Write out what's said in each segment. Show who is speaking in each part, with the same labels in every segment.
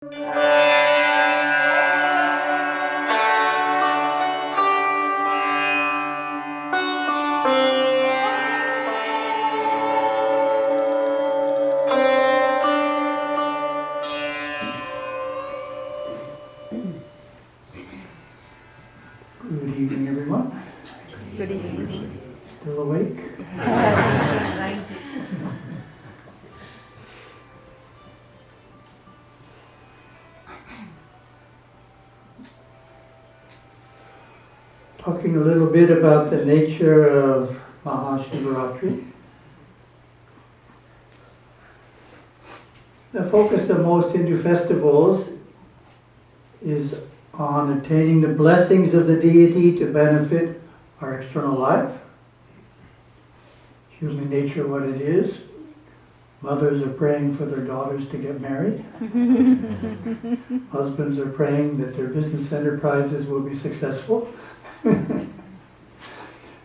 Speaker 1: Good evening, everyone.
Speaker 2: Good evening.
Speaker 1: Still awake?
Speaker 2: Right.
Speaker 1: Talking a little bit about the nature of Mahasivaratri. The focus of most Hindu festivals is on attaining the blessings of the deity to benefit our external life. Human nature, what it is. Mothers are praying for their daughters to get married. Husbands are praying that their business enterprises will be successful.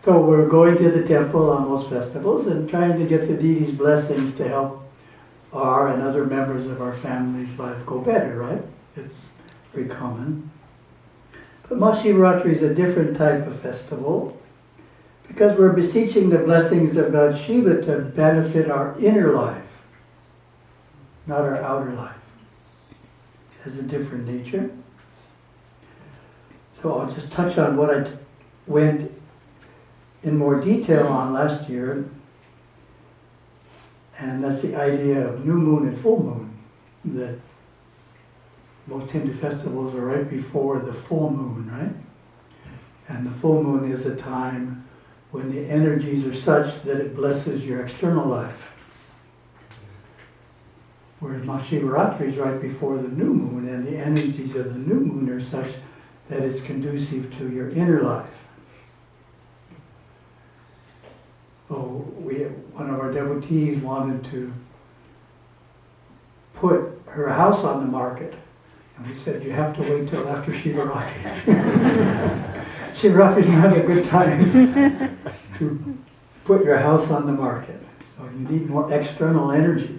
Speaker 1: So we're going to the temple on most festivals and trying to get the deity's blessings to help our and other members of our family's life go better, right? It's very common. But Mahasivaratri is a different type of festival because we're beseeching the blessings of God Shiva to benefit our inner life, not our outer life. It has a different nature. So I'll just touch on what I went in more detail on last year, and that's the idea of new moon and full moon, that most Hindu festivals are right before the full moon, right? And the full moon is a time when the energies are such that it blesses your external life. Whereas Mahasivaratri is right before the new moon, and the energies of the new moon are such that it's conducive to your inner life. Oh, one of our devotees wanted to put her house on the market. And we said, you have to wait till after Shivaratri. Shivaratri is not a good time to put your house on the market. So you need more external energy.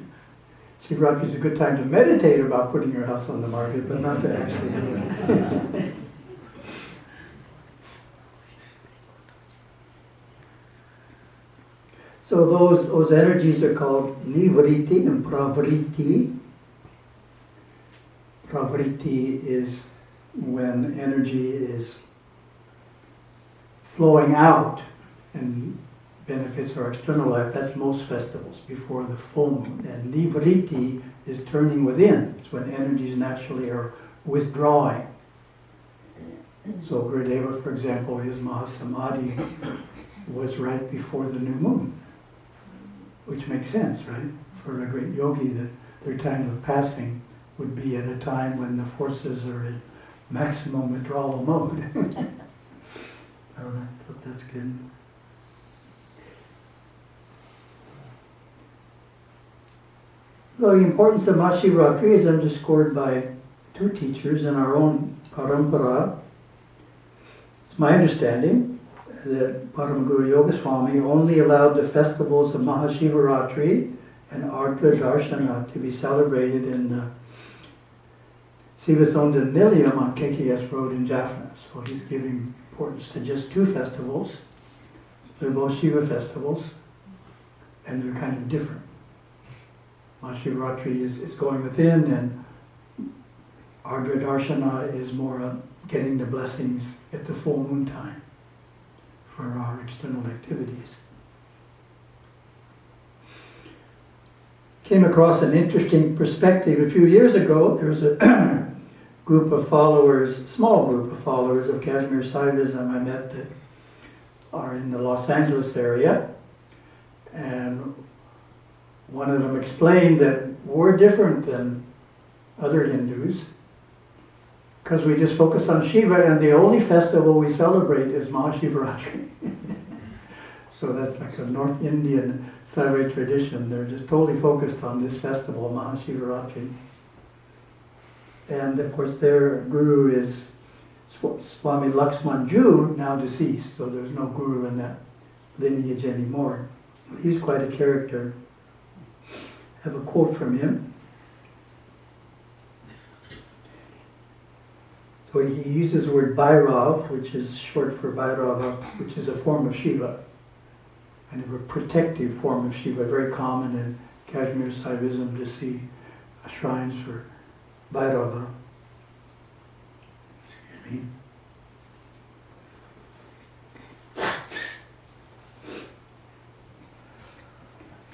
Speaker 1: Shivaratri is a good time to meditate about putting your house on the market, but not to actually do it. So those energies are called nivriti and pravriti. Pravriti is when energy is flowing out and benefits our external life. That's most festivals before the full moon. And nivriti is turning within. It's when energies naturally are withdrawing. So Gurudeva, for example, his Mahasamadhi was right before the new moon. Which makes sense, right? For a great yogi, that their time of passing would be at a time when the forces are in maximum withdrawal mode. That's good. The importance of Mahasivaratri is underscored by two teachers in our own parampara. It's my understanding that Param Guru Yogaswami only allowed the festivals of Mahasivaratri and Ardra Darshana to be celebrated in the Sivathonda Nilayam on KKS Road in Jaffna. So he's giving importance to just two festivals. They're both Shiva festivals, and they're kind of different. Mahasivaratri is going within, and Ardra Darshana is more getting the blessings at the full moon time for our external activities. Came across an interesting perspective. A few years ago, there was a group of followers, small group of followers of Kashmir Saivism I met that are in the Los Angeles area. And one of them explained that we're different than other Hindus because we just focus on Shiva, and the only festival we celebrate is Mahasivaratri. So that's like a North Indian Saiva tradition. They're just totally focused on this festival, Mahasivaratri. And of course their guru is Swami Lakshmanju, now deceased, so there's no guru in that lineage anymore. He's quite a character. I have a quote from him. So he uses the word Bhairav, which is short for Bhairava, which is a form of Shiva, kind of a protective form of Shiva, very common in Kashmir Saivism to see shrines for Bhairava. Excuse me.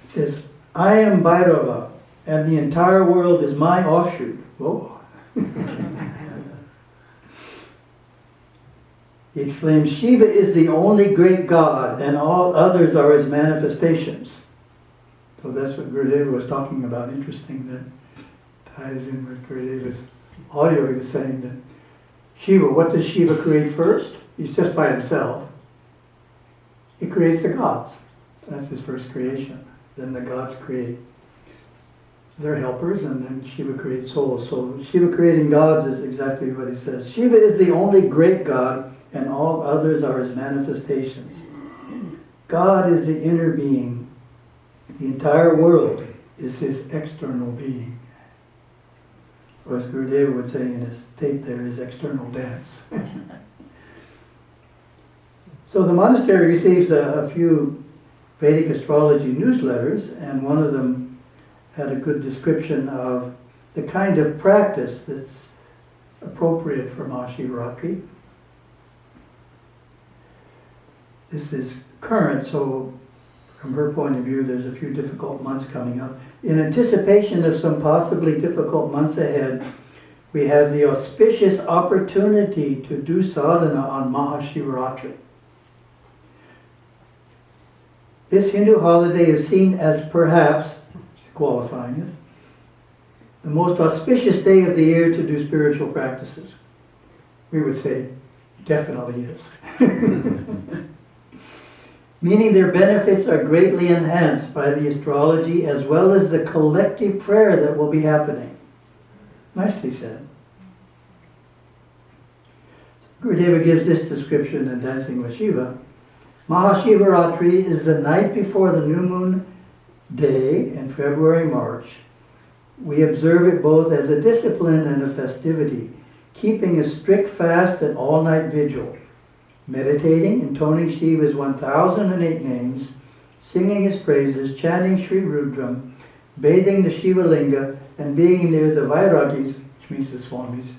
Speaker 1: It says, I am Bhairava, and the entire world is my offshoot. Whoa. He exclaims, Shiva is the only great God, and all others are his manifestations. So that's what Gurudeva was talking about. Interesting, that ties in with Gurudeva's audio. He was saying that Shiva, what does Shiva create first? He's just by himself. He creates the gods. That's his first creation. Then the gods create their helpers, and then Shiva creates souls. So Shiva creating gods is exactly what he says. Shiva is the only great God, and all others are his manifestations. God is the inner being. The entire world is his external being. Or as Gurudeva would say in his tape there, his external dance. So the monastery receives a few Vedic astrology newsletters, and one of them had a good description of the kind of practice that's appropriate for Mahasivaratri. This is current, so from her point of view, there's a few difficult months coming up. In anticipation of some possibly difficult months ahead, we have the auspicious opportunity to do sadhana on Mahasivaratri. This Hindu holiday is seen as perhaps, qualifying it, the most auspicious day of the year to do spiritual practices. We would say, definitely is. Meaning their benefits are greatly enhanced by the astrology as well as the collective prayer that will be happening. Nicely said. Gurudeva gives this description in Dancing with Shiva. Mahasivaratri is the night before the new moon day in February-March. We observe it both as a discipline and a festivity, keeping a strict fast and all-night vigil, meditating, intoning Shiva's 1008 names, singing his praises, chanting Sri Rudram, bathing the Shiva Linga, and being near the Vairagis, which means the Swamis,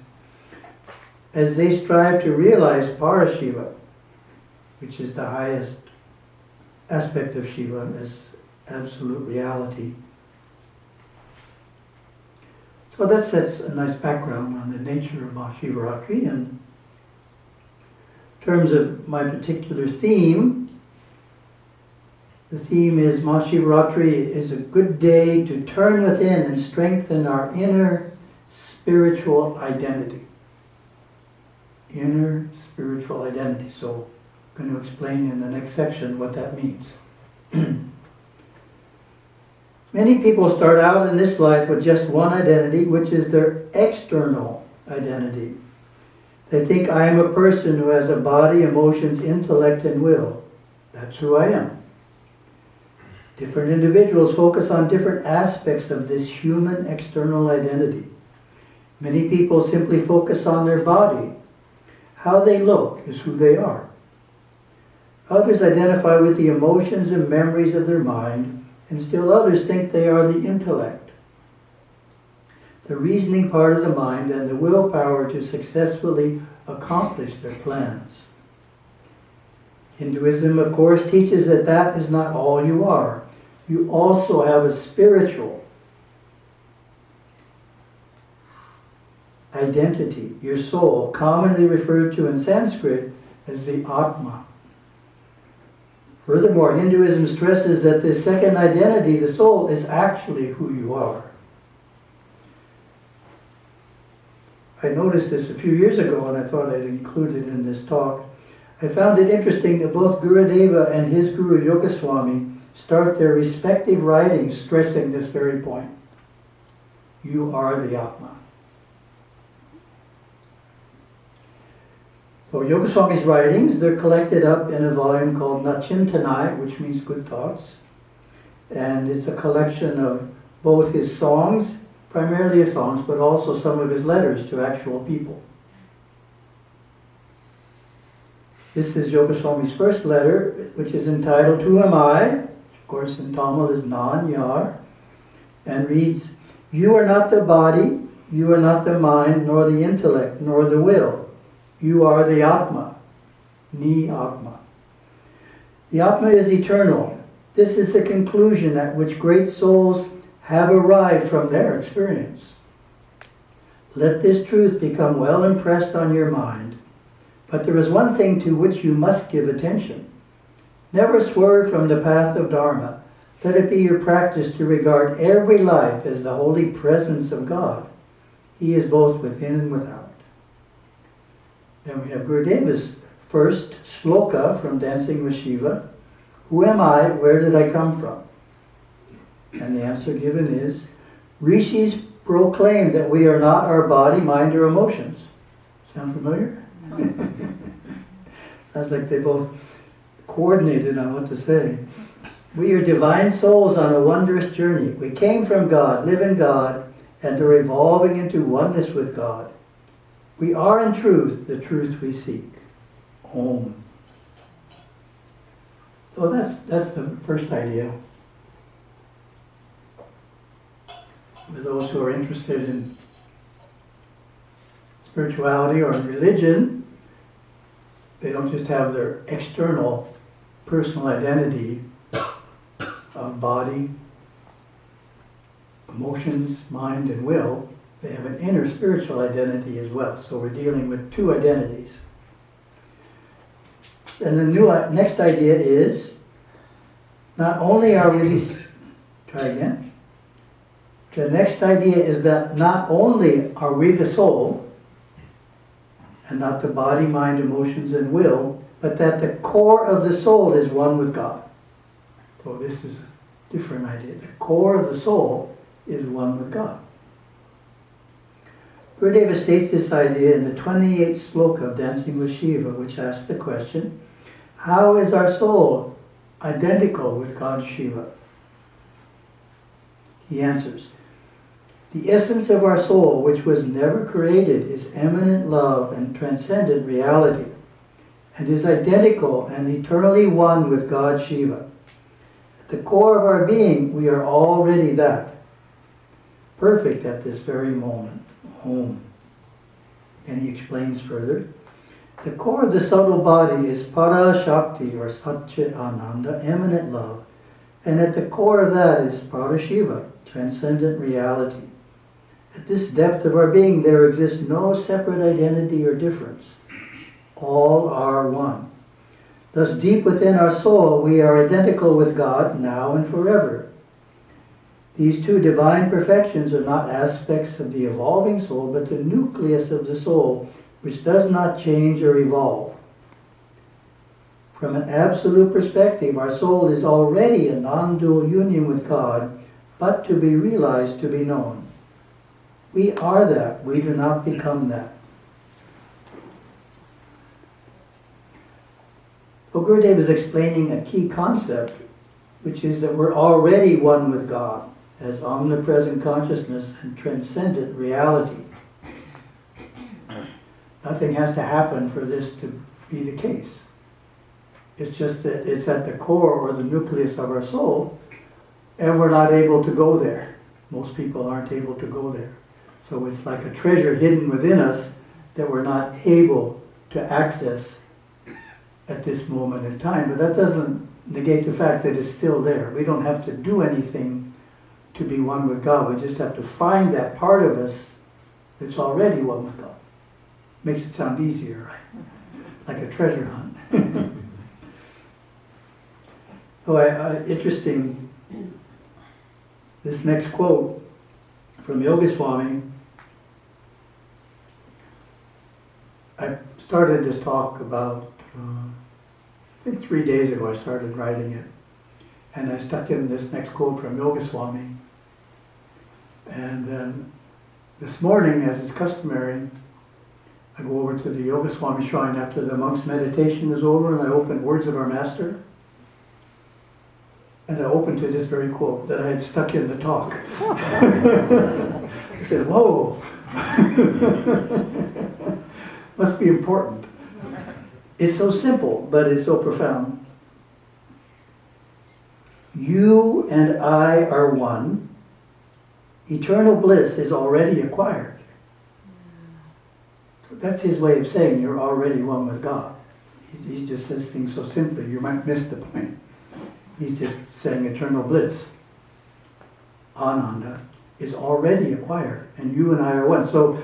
Speaker 1: as they strive to realize Parashiva, which is the highest aspect of Shiva as absolute reality. So that sets a nice background on the nature of Mahasivaratri. And in terms of my particular theme, the theme is Mahasivaratri is a good day to turn within and strengthen our inner spiritual identity. Inner spiritual identity. So I'm going to explain in the next section what that means. Many people start out in this life with just one identity, which is their external identity. They think, I am a person who has a body, emotions, intellect, and will. That's who I am. Different individuals focus on different aspects of this human external identity. Many people simply focus on their body. How they look is who they are. Others identify with the emotions and memories of their mind, and still others think they are the intellect, the reasoning part of the mind and the willpower to successfully accomplish their plans. Hinduism, of course, teaches that that is not all you are. You also have a spiritual identity, your soul, commonly referred to in Sanskrit as the Atma. Furthermore, Hinduism stresses that this second identity, the soul, is actually who you are. I noticed this a few years ago and I thought I'd include it in this talk. I found it interesting that both Gurudeva and his Guru Yogaswami start their respective writings stressing this very point. You are the Atma. So Yogaswami's writings, they're collected up in a volume called Nachintanai, which means good thoughts. And it's a collection of both his songs, primarily his songs, but also some of his letters to actual people. This is Yoga Swami's first letter, which is entitled, Who Am I? Of course, in Tamil is Nan-Yar, and reads, You are not the body, you are not the mind, nor the intellect, nor the will. You are the Atma, Ni-Atma. The Atma is eternal. This is the conclusion at which great souls have arrived from their experience. Let this truth become well impressed on your mind. But there is one thing to which you must give attention. Never swerve from the path of Dharma. Let it be your practice to regard every life as the holy presence of God. He is both within and without. Then we have Gurudeva's first sloka from Dancing with Shiva. Who am I? Where did I come from? And the answer given is, Rishis proclaim that we are not our body, mind, or emotions. Sound familiar? Sounds like they both coordinated on what to say. We are divine souls on a wondrous journey. We came from God, live in God, and are evolving into oneness with God. We are in truth the truth we seek. Om. So that's the first idea. For those who are interested in spirituality or religion, they don't just have their external personal identity of body, emotions, mind, and will. They have an inner spiritual identity as well. So we're dealing with two identities. And the next idea is, not only are we... Try again. The next idea is that not only are we the soul, and not the body, mind, emotions, and will, but that the core of the soul is one with God. So this is a different idea. The core of the soul is one with God. Gurudeva states this idea in the 28th sloka of Dancing with Shiva, which asks the question, how is our soul identical with God Shiva? He answers, the essence of our soul, which was never created, is eminent love and transcendent reality, and is identical and eternally one with God Shiva. At the core of our being, we are already that, perfect at this very moment. Om. And he explains further, the core of the subtle body is Para Shakti or Satchit Ananda, eminent love, and at the core of that is Para Shiva, transcendent reality. At this depth of our being, there exists no separate identity or difference. All are one. Thus, deep within our soul, we are identical with God now and forever. These two divine perfections are not aspects of the evolving soul, but the nucleus of the soul, which does not change or evolve. From an absolute perspective, our soul is already a non-dual union with God, but to be realized, to be known. We are that, we do not become that. So Gurudev is explaining a key concept, which is that we're already one with God as omnipresent consciousness and transcendent reality. Nothing has to happen for this to be the case. It's just that it's at the core or the nucleus of our soul, and we're not able to go there. Most people aren't able to go there. So it's like a treasure hidden within us that we're not able to access at this moment in time. But that doesn't negate the fact that it's still there. We don't have to do anything to be one with God. We just have to find that part of us that's already one with God. Makes it sound easier, right? Like a treasure hunt. So interesting, this next quote from Yoga Swami. I started this talk about, I think 3 days ago I started writing it. And I stuck in this next quote from Yoga Swami. And then this morning, as is customary, I go over to the Yoga Swami shrine after the monk's meditation is over, and I open Words of Our Master. And I opened to this very quote that I had stuck in the talk. I said, whoa! Must be important. It's so simple, but it's so profound. You and I are one. Eternal bliss is already acquired. That's his way of saying you're already one with God. He just says things so simply, you might miss the point. He's just saying eternal bliss, Ananda, is already acquired, and you and I are one. So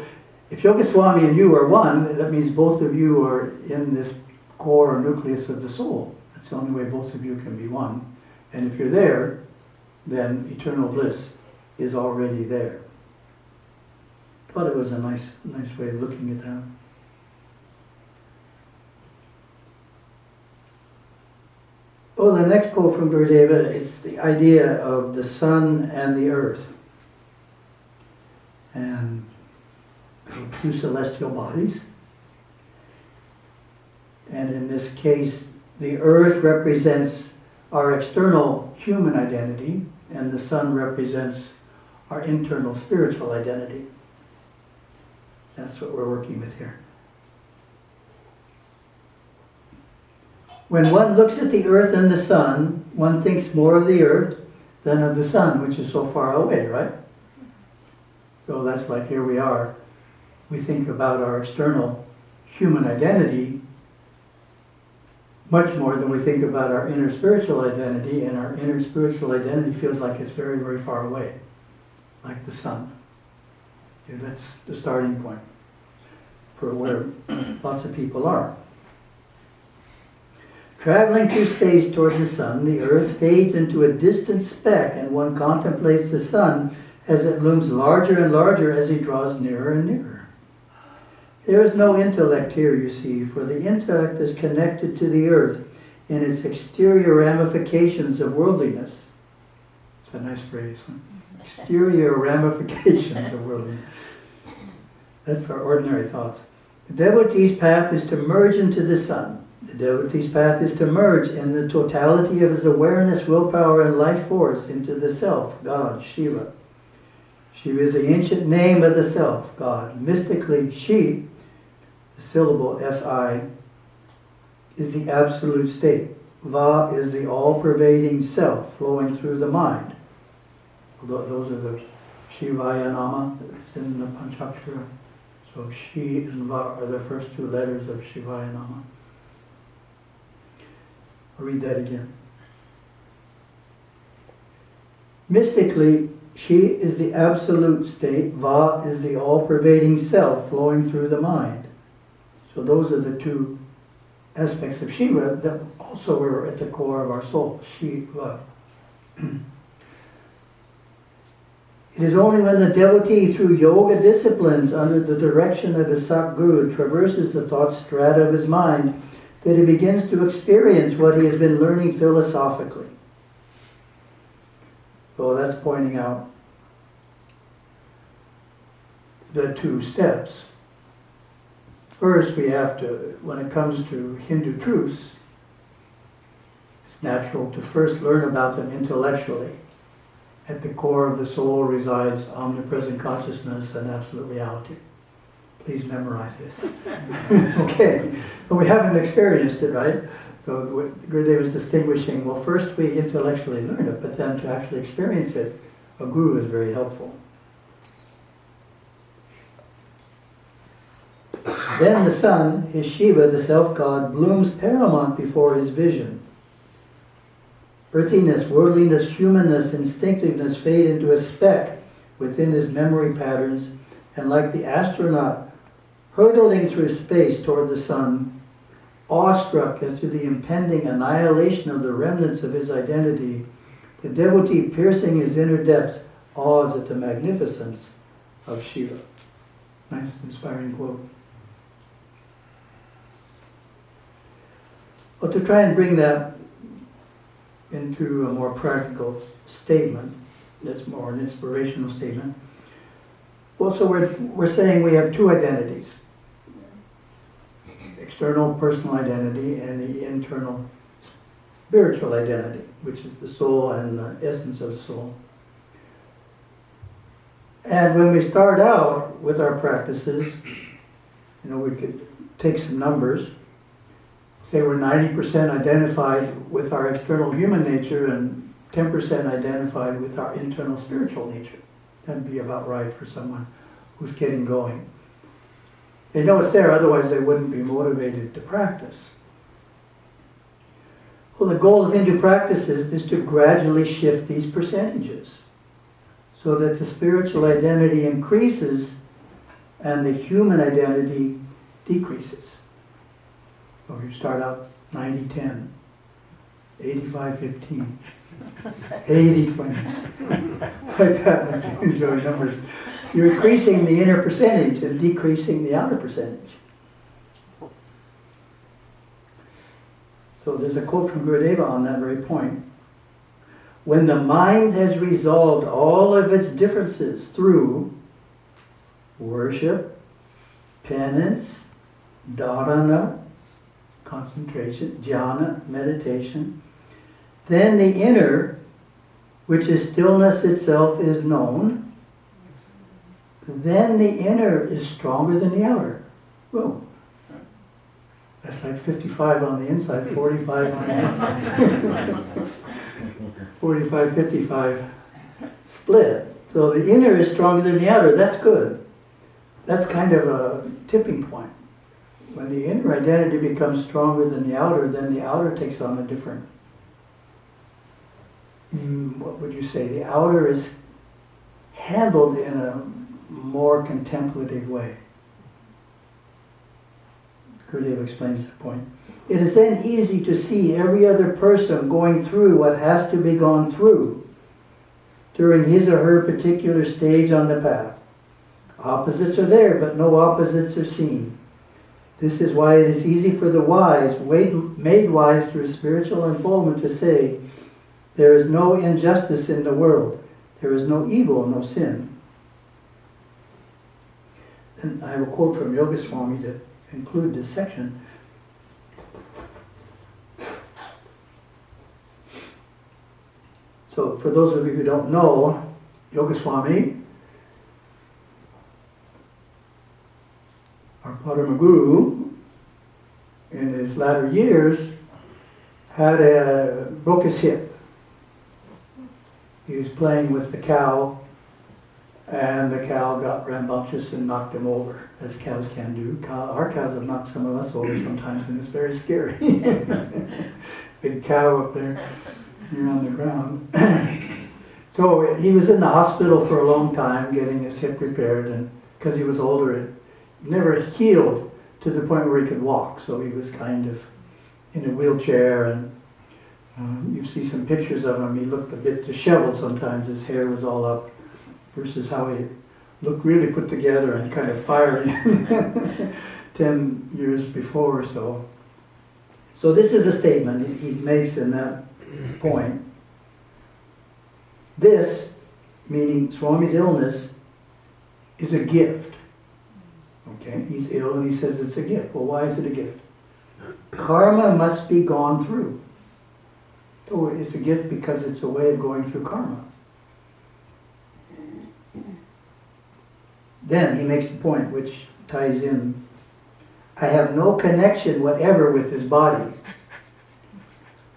Speaker 1: if Yogaswami and you are one, that means both of you are in this core or nucleus of the soul. That's the only way both of you can be one. And if you're there, then eternal bliss is already there. Thought it was a nice way of looking at that. Oh, the next quote from Gurudeva, it's the idea of the sun and the earth. And two celestial bodies. And in this case, the earth represents our external human identity, and the sun represents our internal spiritual identity. That's what we're working with here. When one looks at the earth and the sun, one thinks more of the earth than of the sun, which is so far away, right? So that's like here we are. We think about our external human identity much more than we think about our inner spiritual identity, and our inner spiritual identity feels like it's very, very far away, like the sun. Okay, that's the starting point for where lots of people are. Traveling through space toward the sun, the earth fades into a distant speck, and one contemplates the sun as it looms larger and larger as he draws nearer and nearer. There is no intellect here, you see, for the intellect is connected to the earth in its exterior ramifications of worldliness. It's a nice phrase. Huh? Exterior ramifications of worldliness. That's our ordinary thoughts. The devotee's path is to merge into the sun. The devotee's path is to merge in the totality of his awareness, willpower, and life force into the self, God, Shiva. Shiva is the ancient name of the self, God. Mystically, Shi, the syllable S-I, is the absolute state. Va is the all-pervading self flowing through the mind. Those are the Shivaya Nama, it's in the Panchakshara. So Shi and Va are the first two letters of Shivaya Nama. I'll read that again. Mystically, Shi is the absolute state, Va is the all-pervading self flowing through the mind. So those are the two aspects of Shiva that also are at the core of our soul, Shiva. It is only when the devotee, through yoga disciplines under the direction of his Satguru, traverses the thought strata of his mind that he begins to experience what he has been learning philosophically. So that's pointing out the two steps. First, we have to, when it comes to Hindu truths, it's natural to first learn about them intellectually. At the core of the soul resides omnipresent consciousness and absolute reality. Please memorize this. Okay, but we haven't experienced it, right? So Gurudev is distinguishing, well, first we intellectually learn it, but then to actually experience it, a guru is very helpful. Then the sun, his Shiva, the self-god, blooms paramount before his vision. Earthiness, worldliness, humanness, instinctiveness fade into a speck within his memory patterns, and like the astronaut hurtling through space toward the sun, awestruck as to the impending annihilation of the remnants of his identity, the devotee, piercing his inner depths, awes at the magnificence of Shiva. Nice, inspiring quote. Well, to try and bring that into a more practical statement, that's more an inspirational statement. Well, so we're saying we have two identities. External personal identity and the internal spiritual identity, which is the soul and the essence of the soul. And when we start out with our practices, we could take some numbers. say we're 90% identified with our external human nature and 10% identified with our internal spiritual nature. That'd be about right for someone who's getting going. They know it's there, otherwise they wouldn't be motivated to practice. Well, the goal of Hindu practices is to gradually shift these percentages so that the spiritual identity increases and the human identity decreases. So you start out 90-10, 85-15, 80-20, like that if you enjoy numbers. You're increasing the inner percentage and decreasing the outer percentage. So there's a quote from Gurudeva on that very point. When the mind has resolved all of its differences through worship, penance, dharana, concentration, jhana, meditation, then the inner, which is stillness itself, is known. Then the inner is stronger than the outer. Whoa. That's like 55 on the inside, 45 on the outside. 45-55 split. So the inner is stronger than the outer. That's good. That's kind of a tipping point. When the inner identity becomes stronger than the outer, then the outer takes on a different, what would you say? The outer is handled in a more contemplative way. Gurudeva explains that point. It is then easy to see every other person going through what has to be gone through during his or her particular stage on the path. Opposites are there, but no opposites are seen. This is why it is easy for the wise, made wise through spiritual unfoldment, to say, there is no injustice in the world. There is no evil, no sin. And I have a quote from Yogaswami to conclude this section. So for those of you who don't know, Yogaswami, our Padma Guru, in his latter years, broke his hip. He was playing with the cow, and the cow got rambunctious and knocked him over, as cows can do. Our cows have knocked some of us over sometimes, and it's very scary. Big cow up there, you're on the ground. So he was in the hospital for a long time, getting his hip repaired, and because he was older, it never healed to the point where he could walk. So he was kind of in a wheelchair, and you see some pictures of him. He looked a bit disheveled sometimes. His hair was all up, versus how he looked really put together and kind of fiery 10 years before or so. So this is a statement he makes in that point. This, meaning Swami's illness, is a gift. Okay, he's ill and he says it's a gift. Well, why is it a gift? Karma must be gone through. So it's a gift because it's a way of going through karma. Then he makes the point which ties in. I have no connection whatever with this body.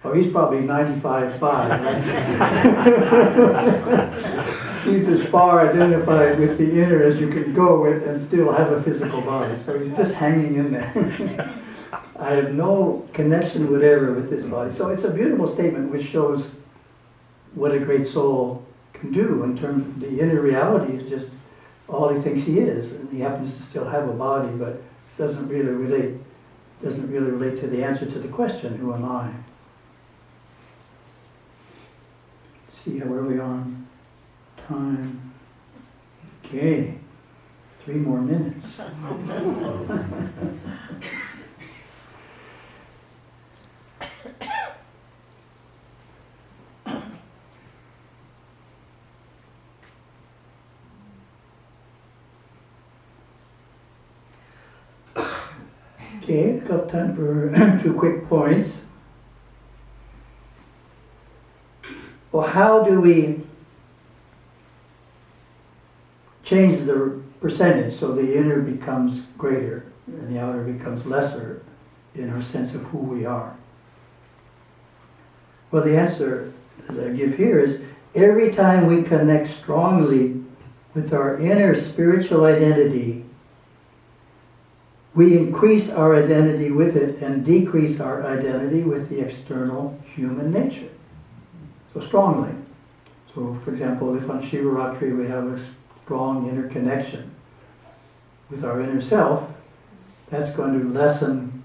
Speaker 1: Oh, he's probably 95.5, right? He's as far identified with the inner as you can go with and still have a physical body. So he's just hanging in there. I have no connection whatever with this body. So it's a beautiful statement which shows what a great soul can do in terms of the inner reality is just all he thinks he is. And he happens to still have a body, but doesn't really relate to the answer to the question, who am I? See where we are on time. Okay, 3 more minutes. Okay, I've got time for 2 quick points. Well, how do we change the percentage so the inner becomes greater and the outer becomes lesser? in our sense of who we are? Well, the answer that I give here is every time we connect strongly with our inner spiritual identity, we increase our identity with it and decrease our identity with the external human nature. So strongly. So, for example, if on Shivaratri we have a strong inner connection with our inner self, that's going to lessen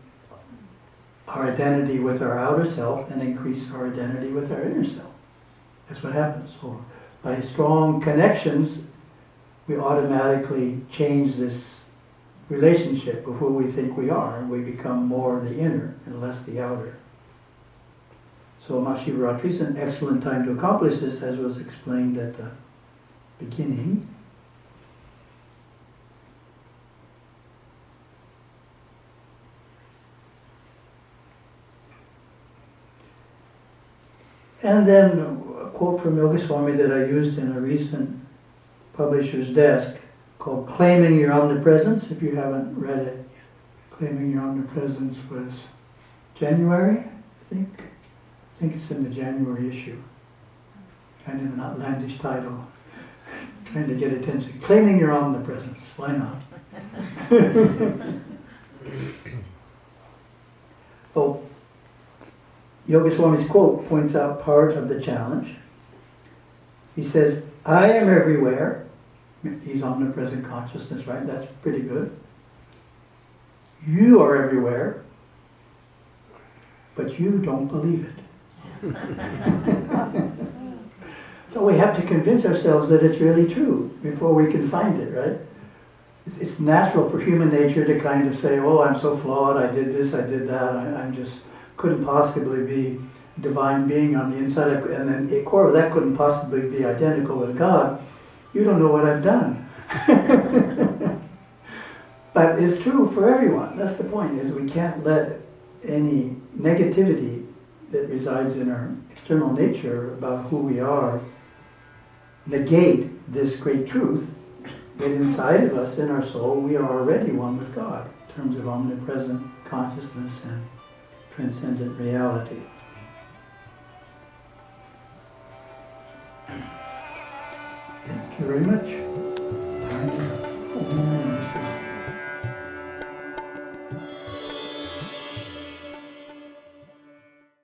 Speaker 1: our identity with our outer self and increase our identity with our inner self. That's what happens. So, by strong connections, we automatically change this relationship of who we think we are, and we become more the inner and less the outer. So Mahasivaratri is an excellent time to accomplish this, as was explained at the beginning. And then a quote from Yogaswami that I used in a recent publisher's desk, called Claiming Your Omnipresence. If you haven't read it, Claiming Your Omnipresence was January, I think. I think it's in the January issue. Kind of an outlandish title. Trying to get attention. Claiming Your Omnipresence. Why not? Oh, Yogaswami's quote points out part of the challenge. He says, I am everywhere. He's omnipresent consciousness, right? That's pretty good. You are everywhere, but you don't believe it. So we have to convince ourselves that it's really true before we can find it, right? It's natural for human nature to kind of say, oh, I'm so flawed, I did this, I did that, I'm just couldn't possibly be a divine being on the inside, and then a core of that couldn't possibly be identical with God. You don't know what I've done. But it's true for everyone. That's the point, is we can't let any negativity that resides in our external nature about who we are negate this great truth that inside of us, in our soul, we are already one with God in terms of omnipresent consciousness and transcendent reality. Thank you very much.